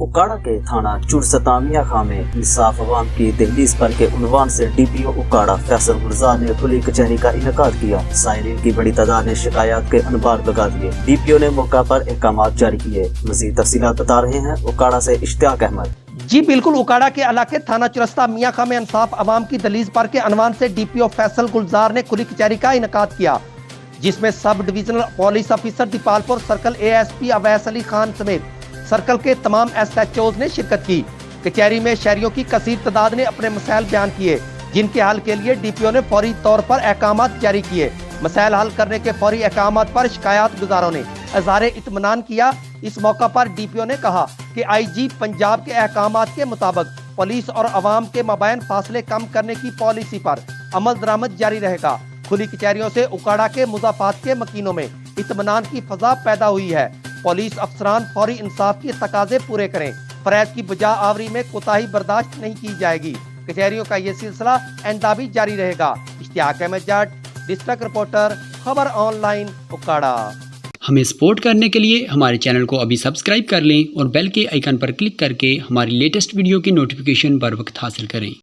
उकाड़ा के थाना चुड़सतामिया खां में इंसाफ अवाम की दहलीज पर के उन्वान से DPO उकाड़ा फैसल गुलजार ने खुली कचहरी का इनेकाद किया। साइरिन की बड़ी तादाद ने शिकायत के अनबार लगा दिए। DPO ने मौका पर अहकामात जारी किए। मजीद तफसीलात बता रहे हैं उकाड़ा से इश्तियाक अहमद। जी बिल्कुल, उकाड़ा के इलाके थाना चुरस्ता मियां खां में इंसाफ अवाम की दहलीज पर के अनवान से DPO फैसल गुलजार ने खुली कचहरी का इनेकाद किया, जिसमें sub divisional police officer Dipalpur circle ASP Awais Ali Khan समेत सर्कल के तमाम SHOs ने शिरकत की। कचहरी में शहरियों की कसीर तादाद ने अपने मसाइल बयान किए, जिनके हल के लिए DPO ने फौरी तौर पर अहकामात जारी किए। मसाइल हल करने के फौरी अहकामात पर शिकायत गुजारों ने इज़हारे इत्मीनान किया। इस मौका पर DPO ने कहा कि IG पंजाब के अहकामात के मुताबिक पुलिस और अवाम के मबैन फासले कम करने की पॉलिसी पर अमल दरामद जारी रहेगा। खुली कचहरियों से उकाड़ा के मुजाफात के मकीनों में इत्मीनान की फजा पैदा हुई है। पुलिस अफसरान फौरी इंसाफ के तकाजे पूरे करें। फरैज की बजा आवरी में कोताही बर्दाश्त नहीं की जाएगी। कचहरियों का ये सिलसिला आइंदा भी जारी रहेगा। इश्तियाक अहमद जाट, डिस्ट्रिक्ट रिपोर्टर, खबर ऑनलाइन, उकाड़ा। हमें सपोर्ट करने के लिए हमारे चैनल को अभी सब्सक्राइब कर लें और बेल के आइकन पर क्लिक करके हमारी लेटेस्ट वीडियो की नोटिफिकेशन बर वक्त हासिल करें।